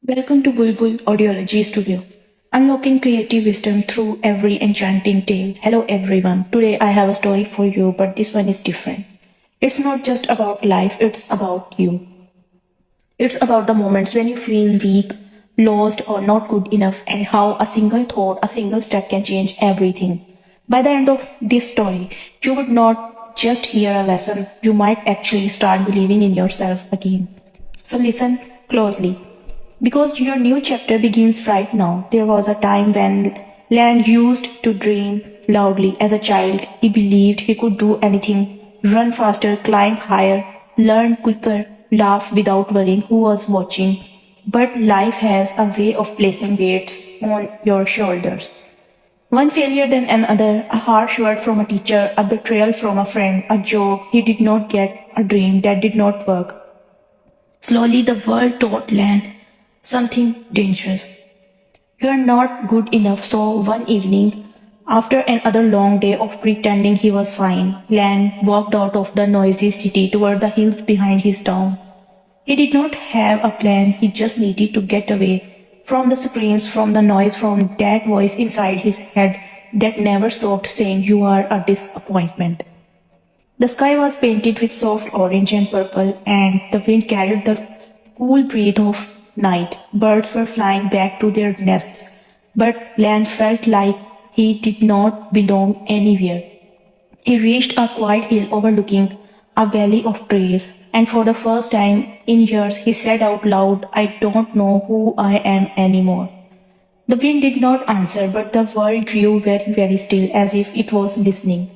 Welcome to Bulbul Audiology Studio, unlocking creative wisdom through every enchanting tale. Hello everyone, today I have a story for you, but this one is different. It's not just about life, it's about you. It's about the moments when you feel weak, lost, or not good enough, and how a single thought, a single step can change everything. By the end of this story, you would not just hear a lesson, you might actually start believing in yourself again. So listen closely. Because your new chapter begins right now. There was a time when Lan used to dream loudly. As a child, he believed he could do anything, run faster, climb higher, learn quicker, laugh without worrying who was watching. But life has a way of placing weights on your shoulders. One failure, then another, a harsh word from a teacher, a betrayal from a friend, a joke he did not get, a dream that did not work. Slowly, the world taught Lan something dangerous. You are not good enough. So one evening, after another long day of pretending he was fine, Lan walked out of the noisy city toward the hills behind his town. He did not have a plan, he just needed to get away from the screens, from the noise, from that voice inside his head that never stopped saying, "You are a disappointment." The sky was painted with soft orange and purple, and the wind carried the cool breath of night. Birds were flying back to their nests, but Lan felt like he did not belong anywhere. He reached a quiet hill overlooking a valley of trees, and for the first time in years he said out loud, "I don't know who I am anymore." The wind did not answer, but the world grew very, very still as if it was listening.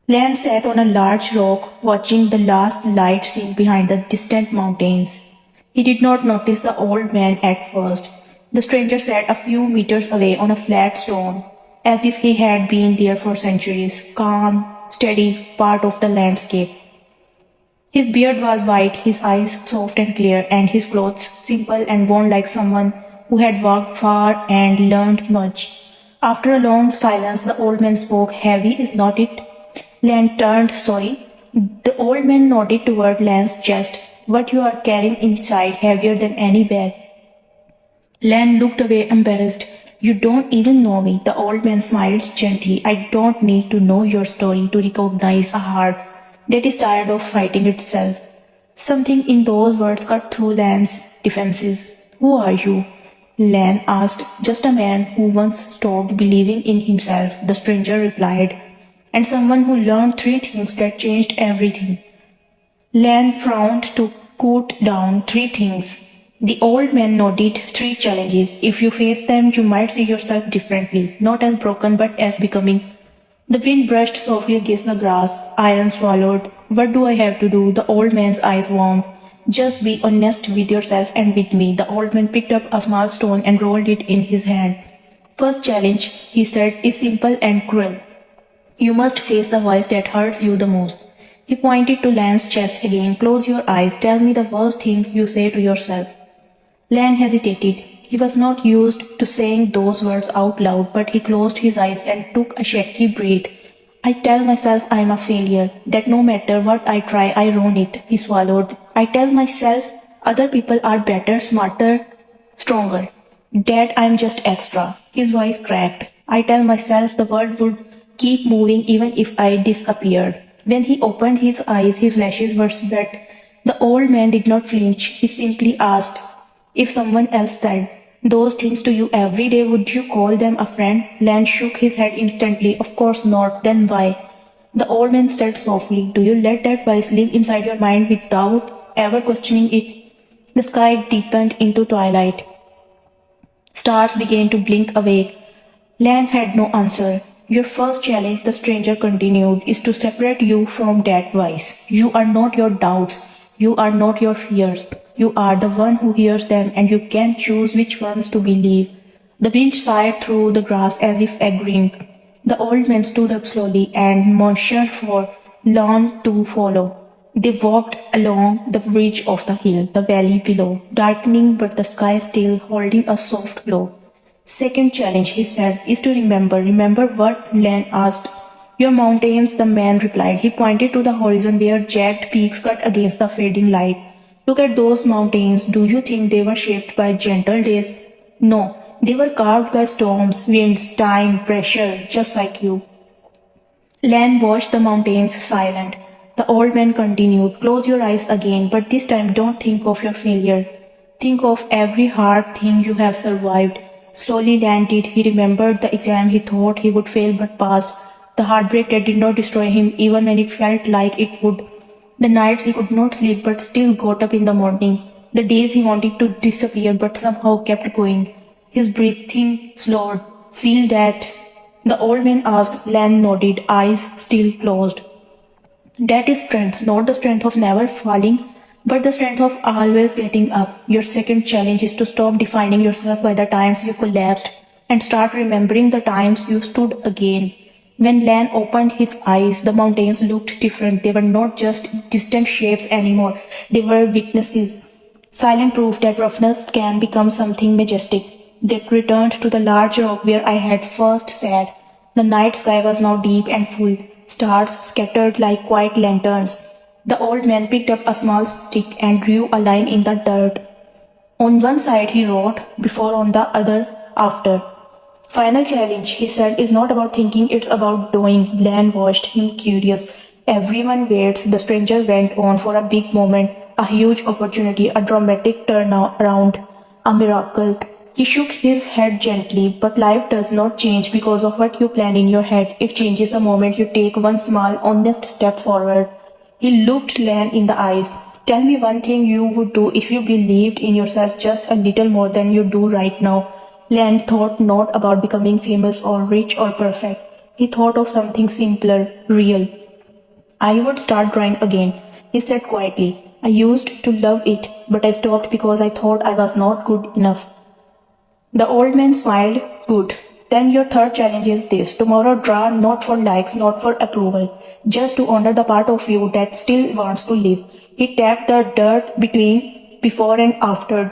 Lan sat on a large rock, watching the last light sink behind the distant mountains. He did not notice the old man at first. The stranger sat a few meters away on a flat stone, as if he had been there for centuries, calm, steady, part of the landscape. His beard was white, his eyes soft and clear, and his clothes simple and worn like someone who had walked far and learned much. After a long silence, the old man spoke. "Heavy, is not it?" Lan turned, "Sorry." The old man nodded toward Lan's chest. "What you are carrying inside, heavier than any bag." Lan looked away, embarrassed. "You don't even know me." The old man smiled gently. "I don't need to know your story to recognize a heart that is tired of fighting itself." Something in those words cut through Lan's defenses. "Who are you?" Lan asked. "Just a man who once stopped believing in himself," the stranger replied, "and someone who learned three things that changed everything." Lan frowned to quote down three things. The old man nodded. "Three challenges. If you face them, you might see yourself differently, not as broken but as becoming." The wind brushed softly against the grass. Iron swallowed. "What do I have to do?" The old man's eyes warmed. "Just be honest with yourself and with me." The old man picked up a small stone and rolled it in his hand. "First challenge," he said, "is simple and cruel. You must face the voice that hurts you the most." He pointed to Lan's chest again. "Close your eyes. Tell me the worst things you say to yourself." Lan hesitated. He was not used to saying those words out loud, but he closed his eyes and took a shaky breath. "I tell myself I am a failure, that no matter what I try, I ruin it." He swallowed. "I tell myself other people are better, smarter, stronger, that I am just extra." His voice cracked. "I tell myself the world would keep moving even if I disappeared." When he opened his eyes, his lashes were wet. The old man did not flinch. He simply asked, "If someone else said those things to you every day, would you call them a friend?" Lan shook his head instantly. "Of course not." "Then why?" The old man said softly. "Do you let that voice live inside your mind without ever questioning it?" The sky deepened into twilight. Stars began to blink awake. Lan had no answer. "Your first challenge," the stranger continued, "is to separate you from that voice. You are not your doubts. You are not your fears. You are the one who hears them, and you can choose which ones to believe." The wind sighed through the grass as if agreeing. The old man stood up slowly and motioned for Lan to follow. They walked along the ridge of the hill, the valley below, darkening but the sky still holding a soft glow. "Second challenge," he said, "is to remember." "Remember what?" Lan asked. "Your mountains," the man replied. He pointed to the horizon where jagged peaks cut against the fading light. Look at those mountains. Do you think they were shaped by gentle days? No, they were carved by storms, winds, time, pressure, just like you. Lan watched the mountains silent. The old man continued, close your eyes again, but this time don't think of your failure. Think of every hard thing you have survived. Slowly Lan did. He remembered the exam he thought he would fail but passed. The heartbreak that did not destroy him even when it felt like it would. The nights he could not sleep but still got up in the morning. The days he wanted to disappear but somehow kept going. His breathing slowed. Feel that? The old man asked. Lan nodded, eyes still closed. That is strength, not the strength of never falling, but the strength of always getting up. Your second challenge is to stop defining yourself by the times you collapsed and start remembering the times you stood again. When Lan opened his eyes, the mountains looked different. They were not just distant shapes anymore, they were witnesses. Silent proof that roughness can become something majestic. They returned to the large rock where I had first sat. The night sky was now deep and full, stars scattered like quiet lanterns. The old man picked up a small stick and drew a line in the dirt. On one side he wrote, before, on the other, after. Final challenge, he said, is not about thinking, it's about doing. Lan watched him curious. Everyone waits. The stranger went on for a big moment, a huge opportunity, a dramatic turnaround, a miracle. He shook his head gently, but life does not change because of what you plan in your head. It changes the moment you take one small, honest step forward. He looked Lan in the eyes. Tell me one thing you would do if you believed in yourself just a little more than you do right now. Lan thought not about becoming famous or rich or perfect. He thought of something simpler, real. I would start drawing again, he said quietly. I used to love it, but I stopped because I thought I was not good enough. The old man smiled. Good. Then your third challenge is this. Tomorrow draw not for likes, not for approval, just to honor the part of you that still wants to live. He tapped the dirt between before and after.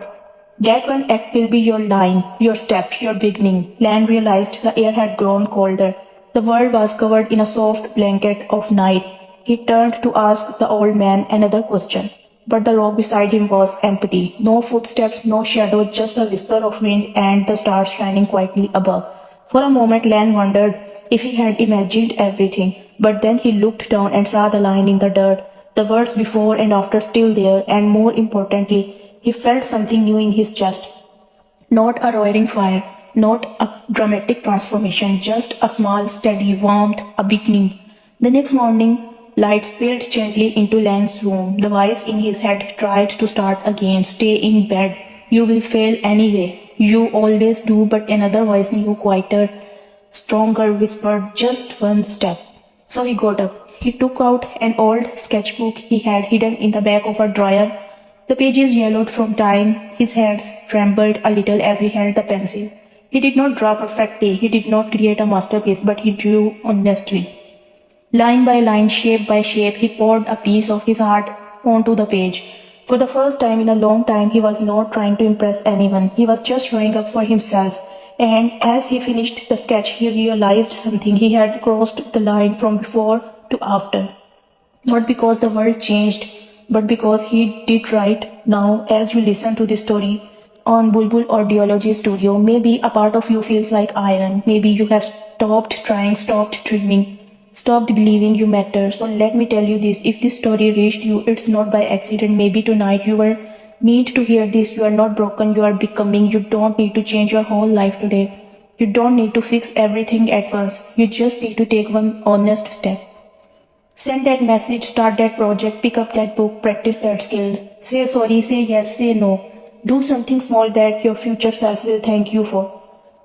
That one act will be your line, your step, your beginning. Lan realized the air had grown colder. The world was covered in a soft blanket of night. He turned to ask the old man another question. But the rock beside him was empty. No footsteps, no shadow, just a whisper of wind and the stars shining quietly above. For a moment, Lan wondered if he had imagined everything, but then he looked down and saw the line in the dirt, the words before and after still there, and more importantly, he felt something new in his chest. Not a roaring fire, not a dramatic transformation, just a small, steady warmth, a beginning. The next morning, light spilled gently into Lan's room. The voice in his head tried to start again. Stay in bed. You will fail anyway. You always do, but another voice, new, quieter, stronger, whispered, just one step. So he got up. He took out an old sketchbook he had hidden in the back of a drawer. The pages yellowed from time. His hands trembled a little as he held the pencil. He did not draw perfectly. He did not create a masterpiece, but he drew honestly. Line by line, shape by shape, he poured a piece of his heart onto the page. For the first time in a long time, he was not trying to impress anyone. He was just showing up for himself. And as he finished the sketch, he realized something. He had crossed the line from before to after. Not because the world changed, but because he did right. Now, as you listen to this story on Bulbul Audiology Studio, maybe a part of you feels like iron. Maybe you have stopped trying, stopped dreaming, stopped believing you matter. So let me tell you this, if this story reached you, it's not by accident. Maybe tonight you were meant to hear this. You are not broken, you are becoming. You don't need to change your whole life today. You don't need to fix everything at once. You just need to take one honest step. Send that message, start that project, pick up that book, practice that skill. Say sorry, say yes, say no. Do something small that your future self will thank you for.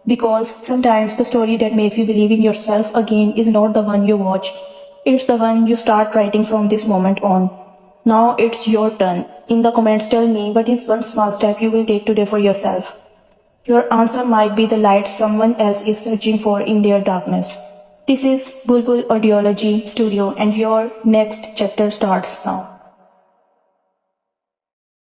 Because sometimes the story that makes you believe in yourself again is not the one you watch. It's the one you start writing from this moment on. Now it's your turn. In the comments tell me what is one small step you will take today for yourself. Your answer might be the light someone else is searching for in their darkness. This is Bulbul Audiology Studio and your next chapter starts now.